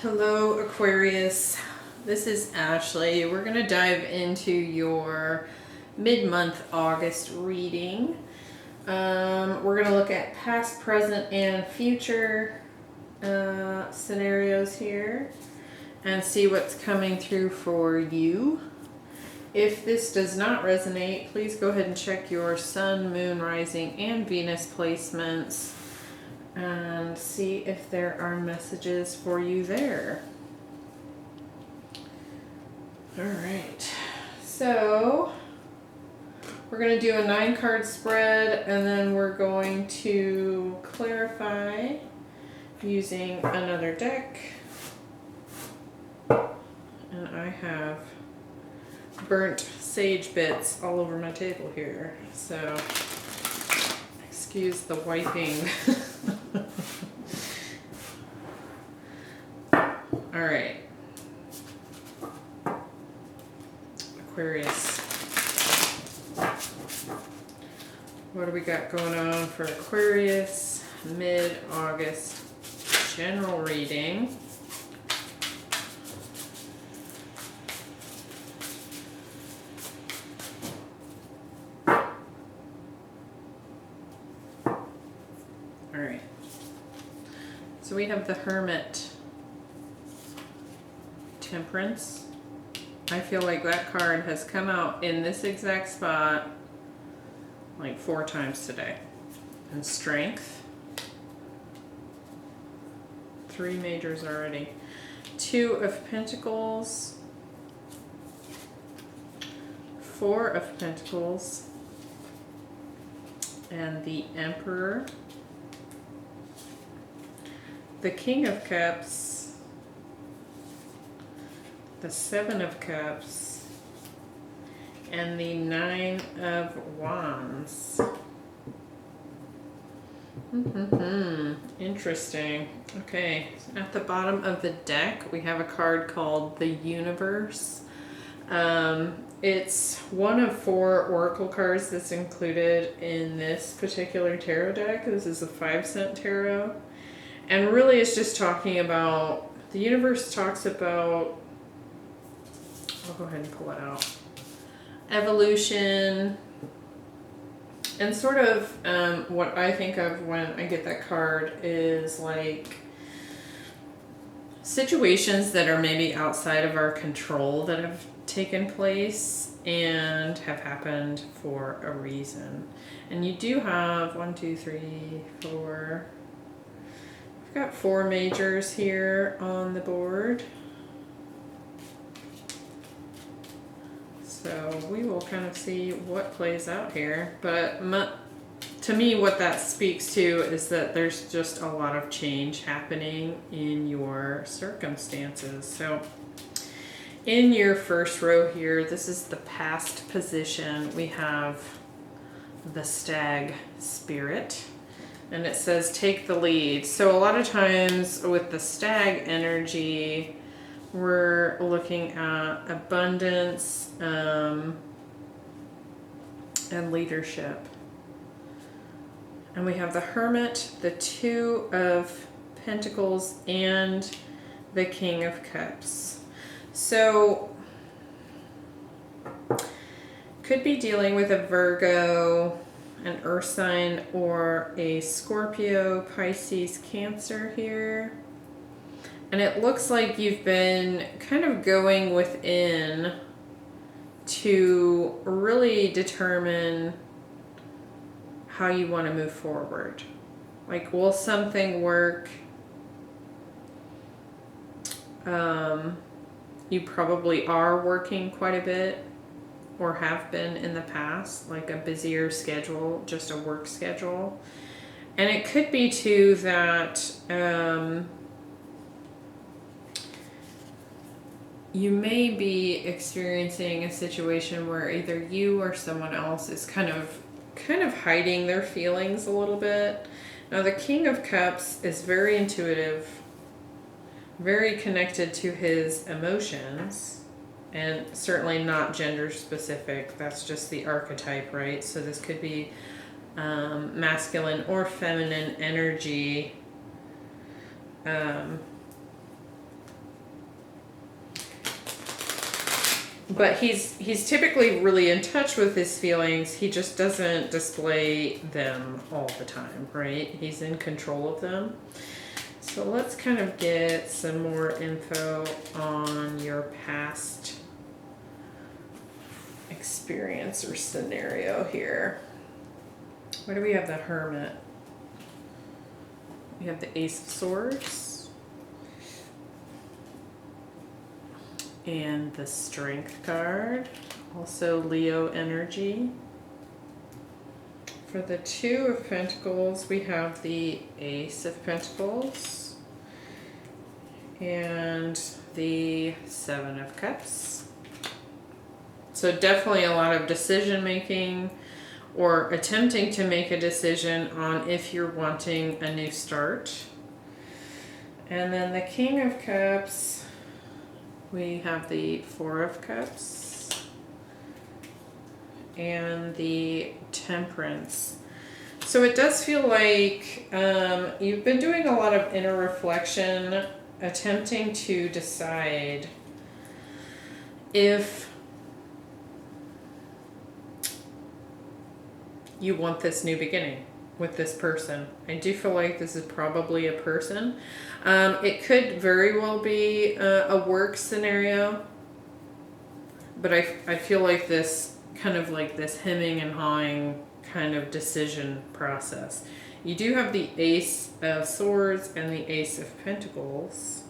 Hello, Aquarius. This is Ashley. We're going to dive into your mid-month August reading. We're going to look at past, present, and future scenarios here and see what's coming through for you. If this does not resonate, please go ahead and check your sun, moon, rising, and Venus placements and see if there are messages for you there. All right, so we're going to do a 9-card spread, and then we're going to clarify using another deck. And I have burnt sage bits all over my table here, so excuse the wiping. All right, Aquarius. What do we got going on for Aquarius? Mid-August general reading. All right. So we have the Hermit. Temperance. I feel like that card has come out in this exact spot like 4 times today. And Strength. 3 majors already. 2 of Pentacles. 4 of Pentacles. And the Emperor. The King of Cups. The 7 of Cups, and the 9 of Wands. Interesting. Okay, at the bottom of the deck, we have a card called the Universe. It's one of 4 oracle cards that's included in this particular tarot deck. This is a 5-cent tarot. And really it's just talking about, the universe talks about, I'll go ahead and pull it out. Evolution, and sort of what I think of when I get that card is like situations that are maybe outside of our control that have taken place and have happened for a reason. And you do have 1, 2, 3, 4. I've got 4 majors here on the board. So we will kind of see what plays out here. But to me, what that speaks to is that there's just a lot of change happening in your circumstances. So in your first row here, this is the past position. We have the Stag Spirit. And it says, take the lead. So a lot of times with the Stag energy, we're looking at abundance and leadership. And we have the Hermit, the 2 of Pentacles, and the King of Cups. So could be dealing with a Virgo, an Earth sign, or a Scorpio, Pisces, Cancer here. And it looks like you've been kind of going within to really determine how you want to move forward. Like, will something work? You probably are working quite a bit or have been in the past, like a busier schedule, just a work schedule. And it could be too that you may be experiencing a situation where either you or someone else is kind of hiding their feelings a little bit. Now the King of Cups is very intuitive, very connected to his emotions, and certainly not gender specific. That's just the archetype, right? So this could be masculine or feminine energy But he's typically really in touch with his feelings. He just doesn't display them all the time, right? He's in control of them. So let's kind of get some more info on your past experience or scenario here. Where do we have the Hermit? We have the Ace of Swords and the Strength card, also Leo energy. For the Two of Pentacles, we have the Ace of Pentacles and the Seven of Cups. So definitely a lot of decision making or attempting to make a decision on if you're wanting a new start. And then the King of Cups, we have the Four of Cups and the Temperance. So it does feel like you've been doing a lot of inner reflection, attempting to decide if you want this new beginning with this person. I do feel like this is probably a person. It could very well be a work scenario, but I feel like this kind of like this hemming and hawing kind of decision process. You do have the Ace of Swords and the Ace of Pentacles,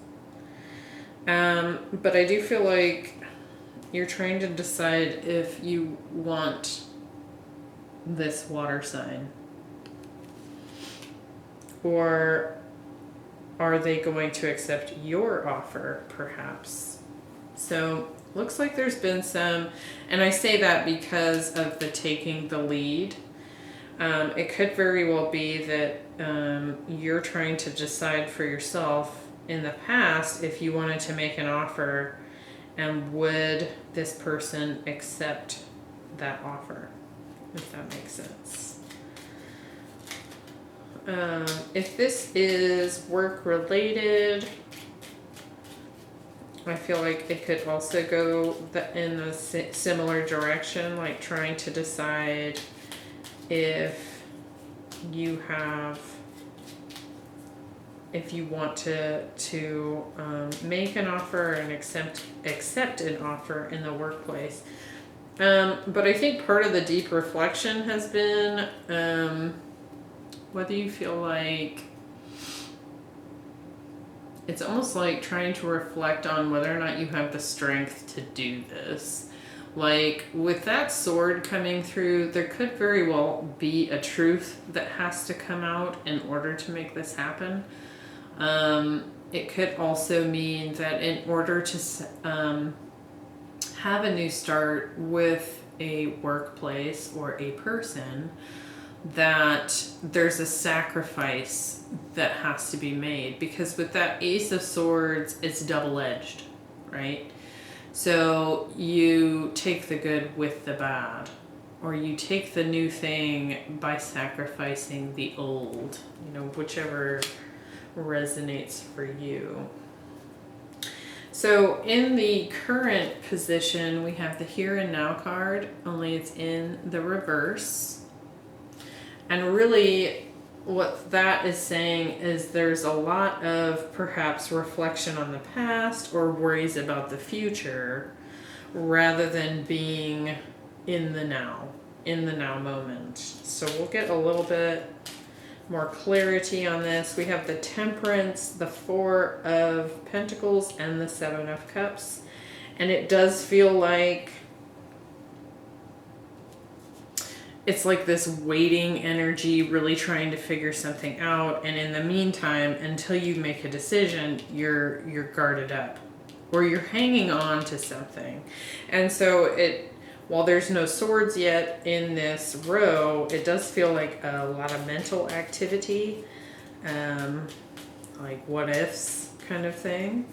but I do feel like you're trying to decide if you want this water sign, or are they going to accept your offer, perhaps? So looks like there's been some, and I say that because of the taking the lead. It could very well be that you're trying to decide for yourself in the past if you wanted to make an offer, and would this person accept that offer, if that makes sense. If this is work related, I feel like it could also go in a similar direction, like trying to decide if you want to make an offer and accept an offer in the workplace. But I think part of the deep reflection has been whether you feel like it's almost like trying to reflect on whether or not you have the strength to do this. Like with that sword coming through, there could very well be a truth that has to come out in order to make this happen. It could also mean that in order to have a new start with a workplace or a person, that there's a sacrifice that has to be made, because with that Ace of Swords, it's double-edged, right? So you take the good with the bad, or you take the new thing by sacrificing the old, whichever resonates for you. So in the current position, we have the Here and Now card, only it's in the reverse. And really what that is saying is there's a lot of perhaps reflection on the past or worries about the future, rather than being in the now moment. So we'll get a little bit more clarity on this. We have the Temperance, the Four of Pentacles, and the Seven of Cups. And it does feel like it's like this waiting energy, really trying to figure something out. And in the meantime, until you make a decision, you're guarded up, or you're hanging on to something. And so while there's no swords yet in this row, it does feel like a lot of mental activity, like what ifs kind of thing.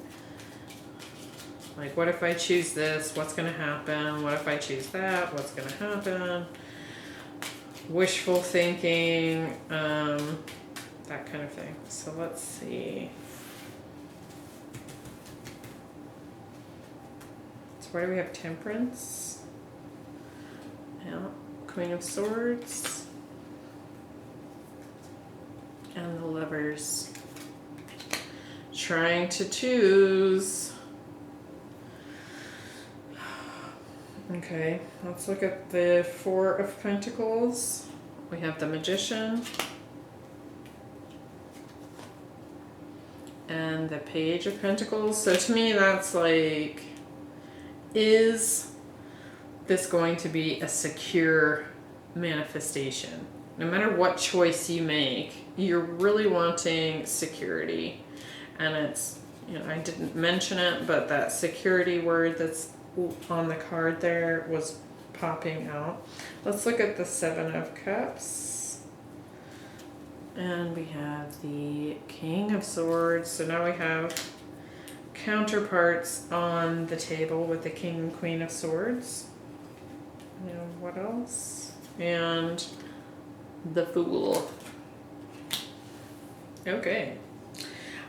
Like, what if I choose this? What's going to happen? What if I choose that? What's going to happen? Wishful thinking, that kind of thing. So let's see. Let's Why do we have Temperance? Yeah, Queen of Swords. And the Lovers. Trying to choose. Okay, let's look at the Four of Pentacles. We have the Magician. And the Page of Pentacles. So to me, that's like, is this going to be a secure manifestation? No matter what choice you make, you're really wanting security. And it's, you know, I didn't mention it, but that security word that's on the card there was popping out. Let's look at the Seven of Cups. And we have the King of Swords. So now we have counterparts on the table with the King and Queen of Swords. And what else? And the Fool. Okay.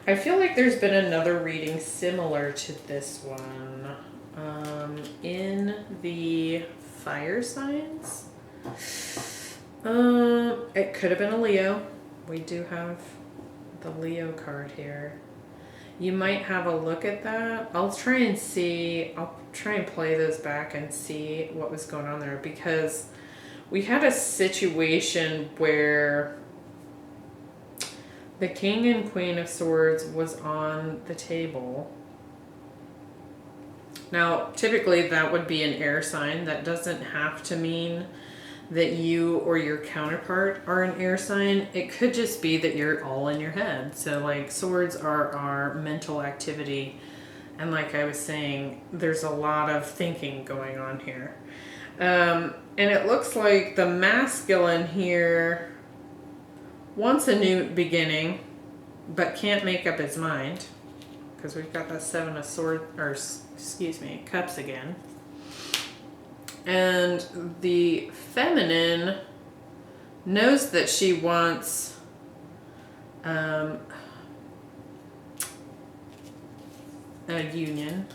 I feel like there's been another reading similar to this one. In the fire signs. It could have been a Leo. We do have the Leo card here. You might have a look at that. I'll try and see, I'll try and play those back and see what was going on there, because we had a situation where the King and Queen of Swords was on the table. Now, typically that would be an air sign. That doesn't have to mean that you or your counterpart are an air sign. It could just be that you're all in your head. So like, swords are our mental activity. And like I was saying, there's a lot of thinking going on here. And it looks like the masculine here wants a new beginning, but can't make up his mind. Because we've got that Seven of Swords, or excuse me, Cups again. And the feminine knows that she wants a union,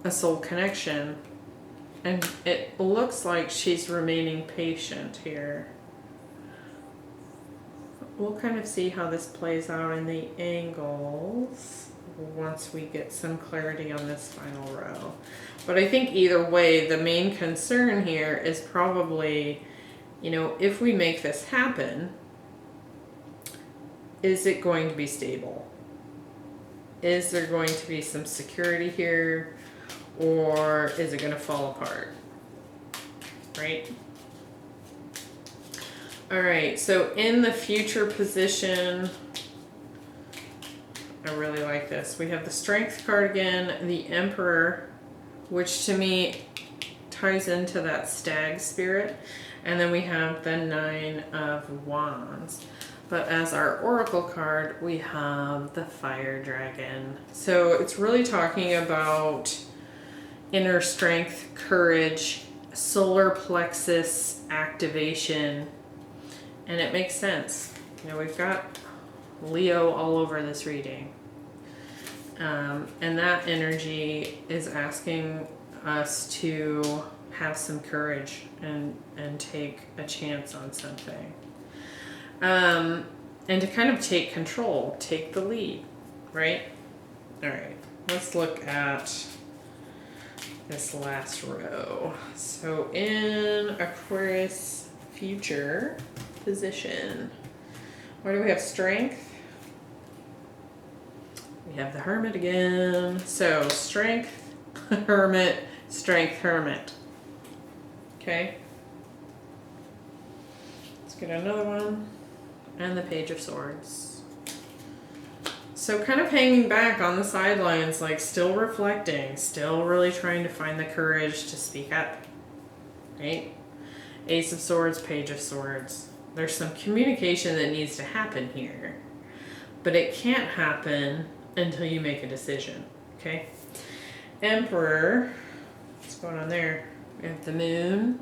a soul connection, and it looks like she's remaining patient here. We'll kind of see how this plays out in the angles once we get some clarity on this final row. But I think either way, the main concern here is probably, you know, if we make this happen, is it going to be stable? Is there going to be some security here, or is it going to fall apart? Right? All right, so in the future position, I really like this. We have the Strength card again, the Emperor, which to me ties into that stag spirit. And then we have the Nine of Wands. But as our Oracle card, we have the Fire Dragon. So it's really talking about inner strength, courage, solar plexus activation. And it makes sense. You know, we've got Leo all over this reading. And that energy is asking us to have some courage and take a chance on something. And to kind of take control, take the lead, right? All right, let's look at this last row. So in Aquarius future position, where do we have Strength? We have the Hermit again. So Strength, Hermit, Strength, Hermit. Okay. Let's get another one. And the Page of Swords. So kind of hanging back on the sidelines, like still reflecting, still really trying to find the courage to speak up, right? Ace of Swords, Page of Swords. There's some communication that needs to happen here, but it can't happen until you make a decision, okay? Emperor, what's going on there? We have the Moon.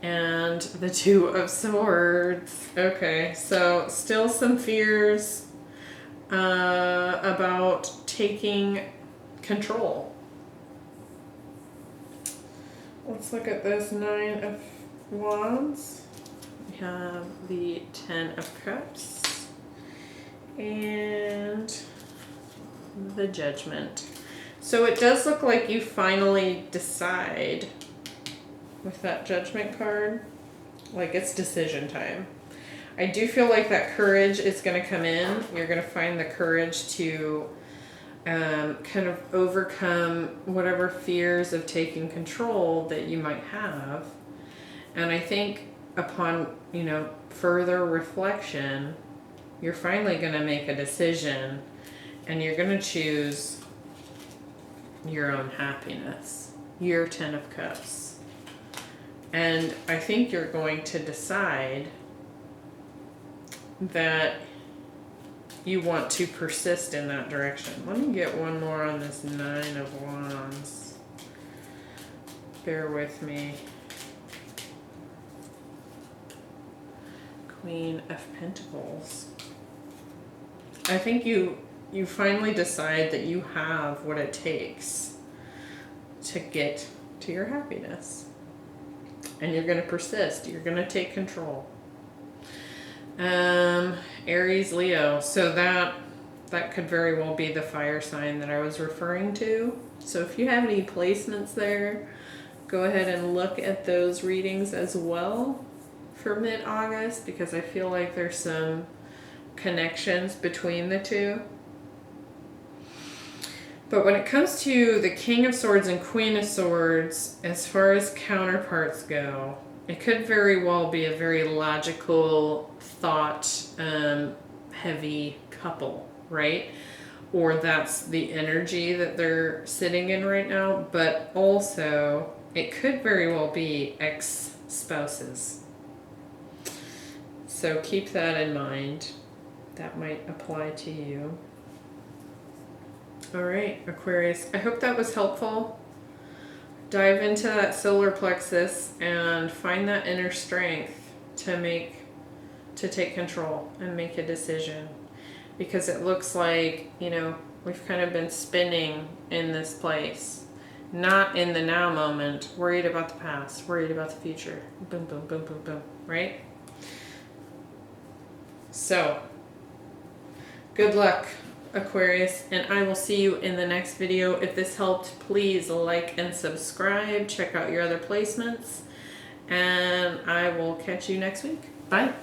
And the Two of Swords. Okay, so still some fears. about taking control. Let's look at this 9 of Wands. We have the 10 of Cups and the Judgment. So it does look like you finally decide with that Judgment card. Like it's decision time. I do feel like that courage is going to come in. You're going to find the courage to kind of overcome whatever fears of taking control that you might have. And I think upon, further reflection, you're finally going to make a decision and you're going to choose your own happiness, your 10 of Cups. And I think you're going to decide that you want to persist in that direction. Let me get one more on this 9 of Wands. Bear with me. Queen of Pentacles. I think you finally decide that you have what it takes to get to your happiness. And you're going to persist. You're going to take control. Aries, Leo. So that could very well be the fire sign that I was referring to. So if you have any placements there, go ahead and look at those readings as well for mid-August, because I feel like there's some connections between the two. But when it comes to the King of Swords and Queen of Swords, as far as counterparts go, it could very well be a very logical, thought heavy couple, right? Or that's the energy that they're sitting in right now. But also, it could very well be ex-spouses. So keep that in mind. That might apply to you. All right, Aquarius. I hope that was helpful. Dive into that solar plexus and find that inner strength to take control and make a decision. Because it looks like, we've kind of been spinning in this place. Not in the now moment, worried about the past, worried about the future. Boom, boom, boom, boom, boom, right? So, good luck, Aquarius, and I will see you in the next video. If this helped, please like and subscribe. Check out your other placements, and I will catch you next week. Bye.